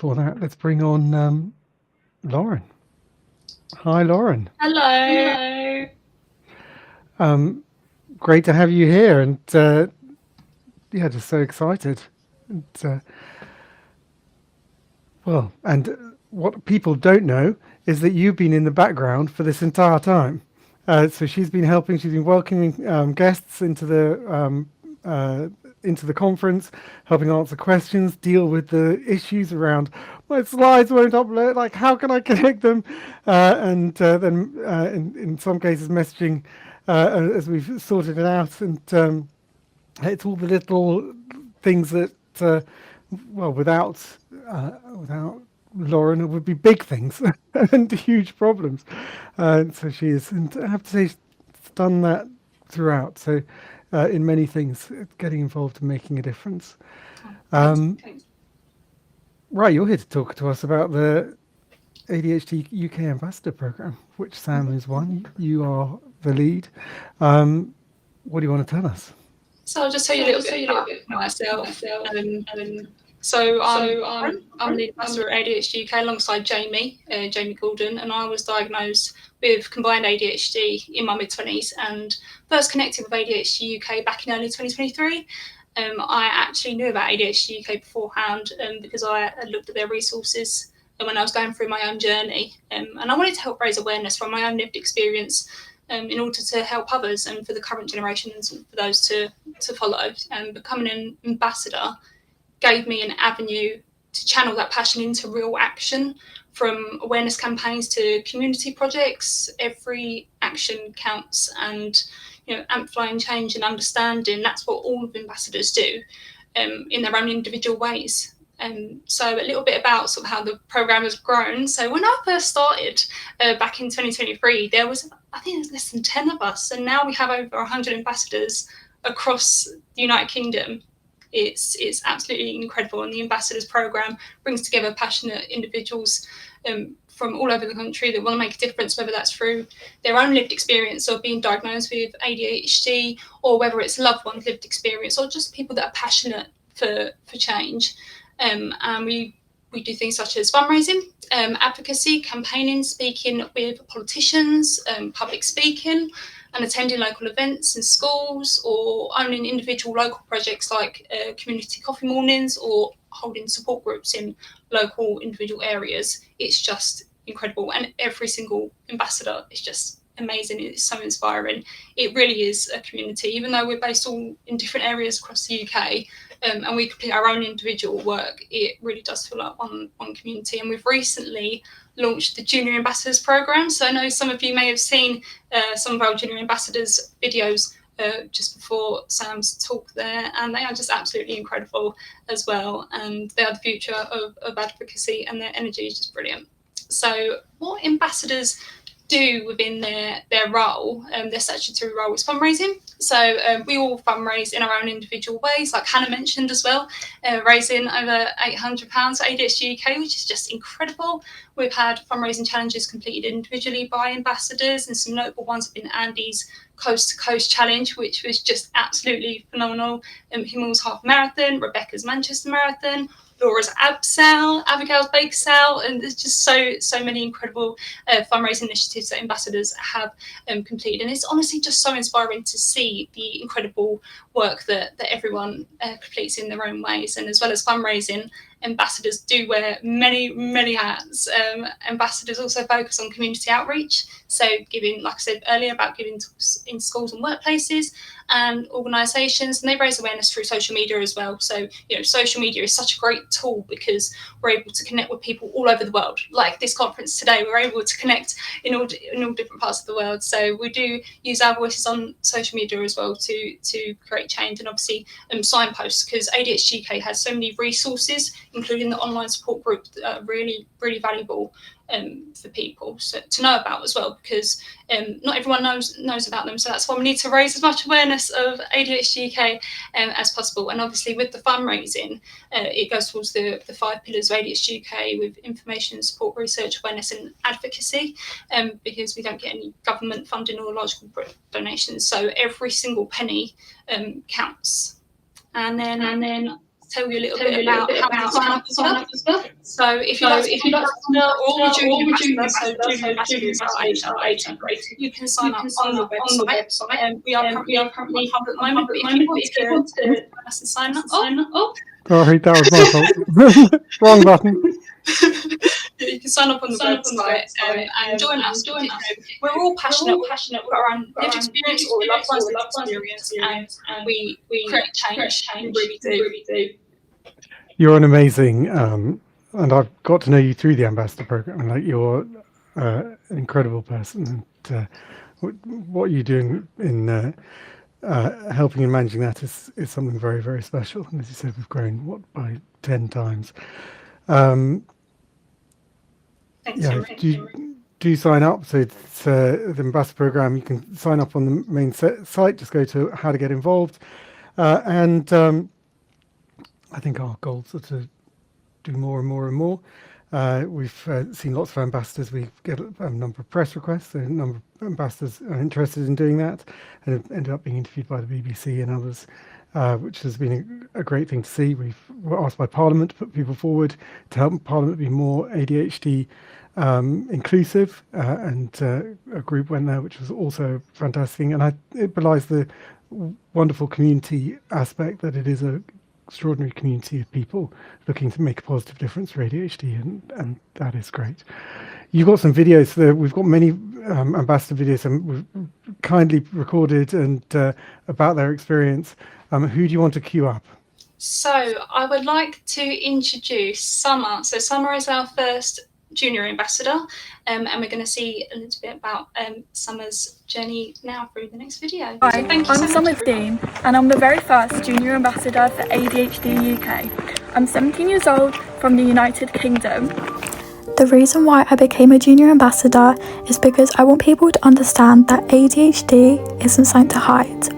before that, let's bring on Lauren. Hi, Lauren. Hello. Hello. Um, Great to have you here, and yeah, just so excited. And, what people don't know is that you've been in the background for this entire time. So she's been helping. She's been welcoming guests into the conference, helping answer questions, deal with the issues around my slides won't upload. Like, how can I connect them? And then, in some cases, messaging as we've sorted it out. And it's all the little things that, without Lauren, it would be big things and huge problems. So she is, and I have to say, she's done that throughout. So in many things, getting involved and making a difference. Thanks. Right, you're here to talk to us about the ADHD UK Ambassador program, which Sam is one. You are the lead. What do you want to tell us? So I'll just tell you a little bit about myself. I'm the ambassador at ADHD UK alongside Jamie Gordon, and I was diagnosed with combined ADHD in my mid-20s and first connected with ADHD UK back in early 2023. I actually knew about ADHD UK beforehand because I had looked at their resources when I was going through my own journey, and I wanted to help raise awareness from my own lived experience in order to help others and for the current generations and for those to follow. Becoming an ambassador gave me an avenue to channel that passion into real action, from awareness campaigns to community projects. Every action counts, and amplifying change and understanding, that's what all of ambassadors do in their own individual ways. So a little bit about sort of how the programme has grown. So when I first started back in 2023, I think there's less than 10 of us, and now we have over 100 ambassadors across the United Kingdom. It's absolutely incredible, and the Ambassadors Programme brings together passionate individuals from all over the country that want to make a difference, whether that's through their own lived experience of being diagnosed with ADHD, or whether it's loved ones' lived experience, or just people that are passionate for change. And we do things such as fundraising, advocacy, campaigning, speaking with politicians, public speaking, and attending local events in schools, or owning individual local projects like community coffee mornings, or holding support groups in local individual areas. It's just incredible, and every single ambassador is just amazing. It's so inspiring. It really is a community, even though we're based all in different areas across the UK, and we complete our own individual work. It really does feel like one community. And we've recently launched the Junior Ambassadors Programme. So I know some of you may have seen some of our Junior Ambassadors videos just before Sam's talk there, and they are just absolutely incredible as well. And they are the future of advocacy, and their energy is just brilliant. So what ambassadors do within their role, their statutory role, is fundraising. So we all fundraise in our own individual ways, like Hannah mentioned as well, raising over £800 for ADHD UK, which is just incredible. We've had fundraising challenges completed individually by ambassadors, and some notable ones have been Andy's Coast to Coast Challenge, which was just absolutely phenomenal. Himmel's Half Marathon, Rebecca's Manchester Marathon, Laura's Ab Sale, Abigail's Bake Sale, and there's just so many incredible fundraising initiatives that ambassadors have completed. And it's honestly just so inspiring to see the incredible work that everyone completes in their own ways. And as well as fundraising, ambassadors do wear many hats. Ambassadors also focus on community outreach, so giving, like I said earlier, about giving in schools and workplaces and organisations, and they raise awareness through social media as well. So social media is such a great tool because we're able to connect with people all over the world. Like this conference today, we're able to connect in all different parts of the world. So we do use our voices on social media as well to create change, and obviously signposts, because ADHD UK has so many resources, including the online support group, that are really valuable for people to know about as well, because not everyone knows about them. So that's why we need to raise as much awareness of ADHD UK as possible. And obviously with the fundraising, it goes towards the 5 pillars of ADHD UK, with information, support, research, awareness and advocacy, because we don't get any government funding or large corporate donations. So every single penny counts. And then tell you a little bit about how to sign up as well. So if you'd like to be an ambassador or a junior ambassador, so junior ambassadors are age rated, you can sign up on the website. We are currently on hold at the moment, but if you want to sign up, Sorry, that was my fault. Wrong button. you can sign up on the website and join us. We're all passionate. We've got our own lived experience or loved ones' lived experience, and we create change. We really do. You're an amazing, and I've got to know you through the ambassador program. And like, you're an incredible person, and what you're doing in helping and managing that is something very, very special. And as you said, we've grown by 10 times. Do sign up. So it's the ambassador program. You can sign up on the main site. Just go to how to get involved, and I think our goals are to do more and more and more. We've seen lots of ambassadors. We get a number of press requests. A number of ambassadors are interested in doing that, and have ended up being interviewed by the BBC and others, which has been a great thing to see. We're asked by Parliament to put people forward to help Parliament be more ADHD inclusive, and a group went there, which was also fantastic. And it belies the wonderful community aspect that it is a extraordinary community of people looking to make a positive difference for ADHD, and that is great. You've got some videos there. We've got many ambassador videos, and we've kindly recorded and about their experience. Who do you want to queue up? So I would like to introduce Summer. So Summer is our first junior ambassador, and we're going to see a little bit about Summer's journey now through the next video. Hi, I'm Summer Dean, and I'm the very first junior ambassador for ADHD UK. I'm 17 years old from the United Kingdom. The reason why I became a junior ambassador is because I want people to understand that ADHD isn't something to hide.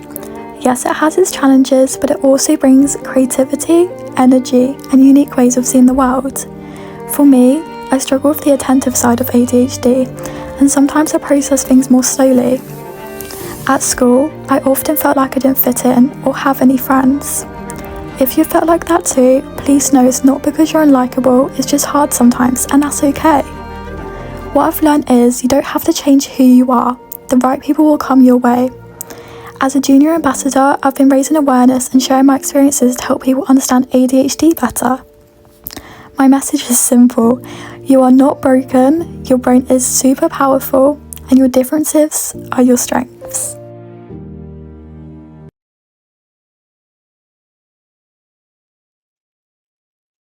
Yes, it has its challenges, but it also brings creativity, energy, and unique ways of seeing the world. For me, I struggle with the attentive side of ADHD, and sometimes I process things more slowly. At school, I often felt like I didn't fit in or have any friends. If you felt like that too, please know it's not because you're unlikable, it's just hard sometimes, and that's okay. What I've learned is you don't have to change who you are, the right people will come your way. As a junior ambassador, I've been raising awareness and sharing my experiences to help people understand ADHD better. My message is simple. You are not broken, your brain is super powerful, and your differences are your strengths.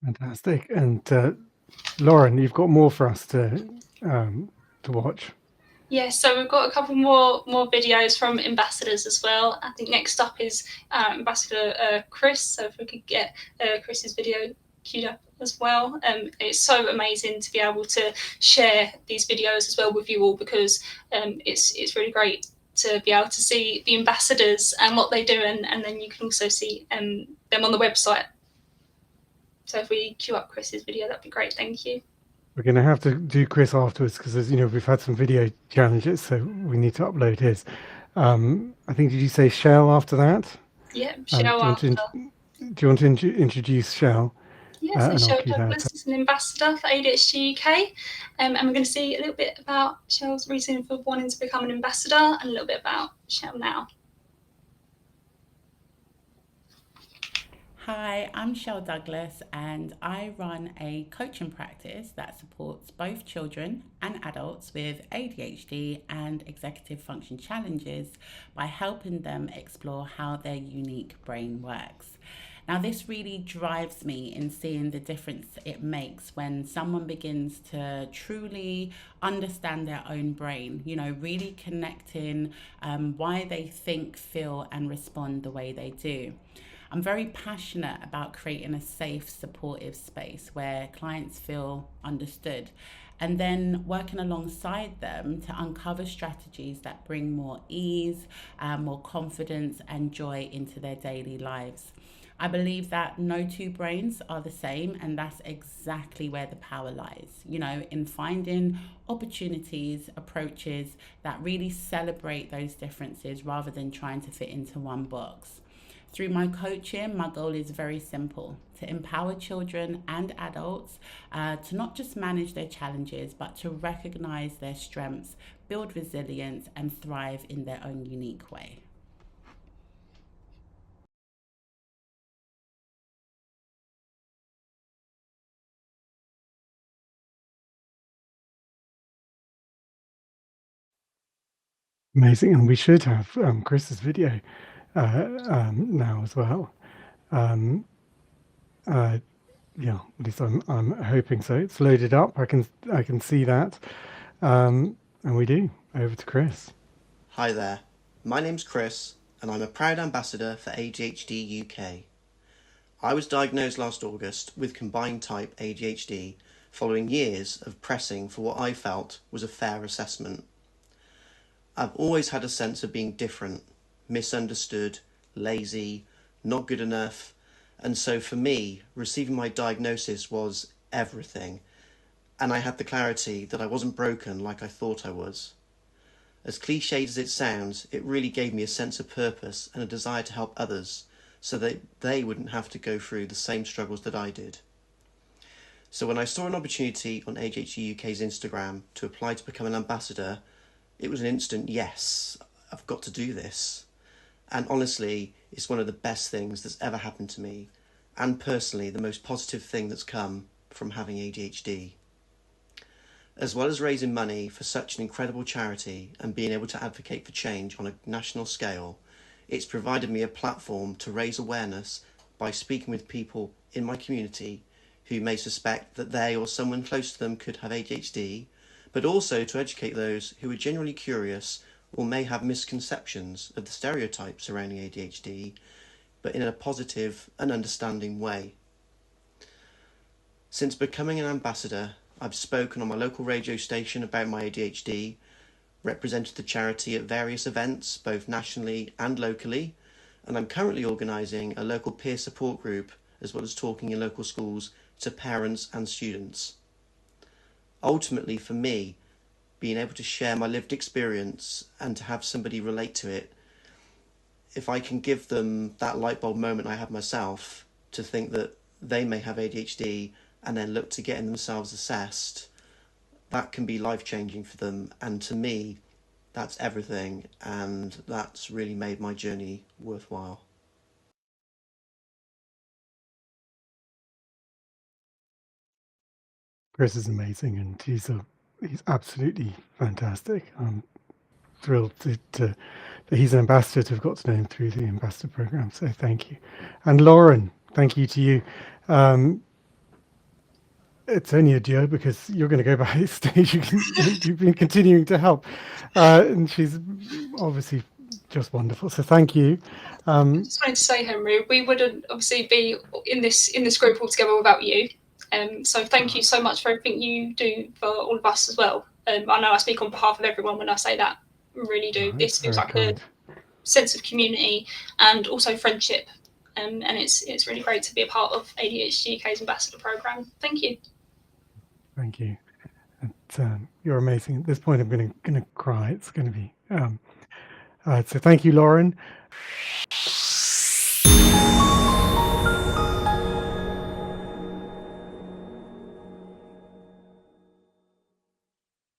Fantastic. And Lauren, you've got more for us to watch. Yes, so we've got a couple more videos from ambassadors as well. I think next up is Ambassador Chris. So if we could get Chris's video queued up as well. It's so amazing to be able to share these videos as well with you all, because it's really great to be able to see the ambassadors and what they do, and then you can also see them on the website. So if we queue up Chris's video, that'd be great. Thank you. We're going to have to do Chris afterwards, because we've had some video challenges, so we need to upload his. I think, did you say Shell after that? Yeah, Shell after. Do you want to introduce Shell? Yes, so Shell Douglas is an ambassador for ADHD UK, and we're going to see a little bit about Shell's reason for wanting to become an ambassador, and a little bit about Shell now. Hi, I'm Shell Douglas, and I run a coaching practice that supports both children and adults with ADHD and executive function challenges by helping them explore how their unique brain works. Now, this really drives me in seeing the difference it makes when someone begins to truly understand their own brain, really connecting why they think, feel, and respond the way they do. I'm very passionate about creating a safe, supportive space where clients feel understood, and then working alongside them to uncover strategies that bring more ease, more confidence, and joy into their daily lives. I believe that no two brains are the same, and that's exactly where the power lies, in finding opportunities, approaches that really celebrate those differences rather than trying to fit into one box. Through my coaching, my goal is very simple: to empower children and adults to not just manage their challenges, but to recognize their strengths, build resilience, and thrive in their own unique way. Amazing, and we should have Chris's video now as well. Yeah, at least I'm hoping so. It's loaded up. I can see that, and we do. Over to Chris. Hi there. My name's Chris, and I'm a proud ambassador for ADHD UK. I was diagnosed last August with combined type ADHD following years of pressing for what I felt was a fair assessment. I've always had a sense of being different, misunderstood, lazy, not good enough, and so for me, receiving my diagnosis was everything, and I had the clarity that I wasn't broken like I thought I was. As cliched as it sounds, it really gave me a sense of purpose and a desire to help others so that they wouldn't have to go through the same struggles that I did. So when I saw an opportunity on ADHD UK's Instagram to apply to become an ambassador, it was an instant yes, I've got to do this. And honestly, it's one of the best things that's ever happened to me, and personally the most positive thing that's come from having ADHD. As well as raising money for such an incredible charity and being able to advocate for change on a national scale, it's provided me a platform to raise awareness by speaking with people in my community who may suspect that they or someone close to them could have ADHD, but also to educate those who are genuinely curious or may have misconceptions of the stereotypes surrounding ADHD, but in a positive and understanding way. Since becoming an ambassador, I've spoken on my local radio station about my ADHD, represented the charity at various events, both nationally and locally, and I'm currently organising a local peer support group, as well as talking in local schools to parents and students. Ultimately, for me, being able to share my lived experience and to have somebody relate to it, if I can give them that light bulb moment I had myself to think that they may have ADHD and then look to getting themselves assessed, that can be life-changing for them. And to me, that's everything, and that's really made my journey worthwhile. Chris is amazing, and he's absolutely fantastic. I'm thrilled that he's an ambassador, to have got to know him through the ambassador program. So thank you. And Lauren, thank you to you. It's only a duo because you're going to go backstage. You've been continuing to help, and she's obviously just wonderful. So thank you. I just wanted to say, Henry, we wouldn't obviously be in this group altogether without you. So thank you so much for everything you do for all of us as well. I know I speak on behalf of everyone when I say that. I really do. This feels like a sense of community and also friendship. And it's really great to be a part of ADHD UK's Ambassador Programme. Thank you. Thank you. You're amazing. At this point, I'm going to cry. It's going to be. So thank you, Lauren.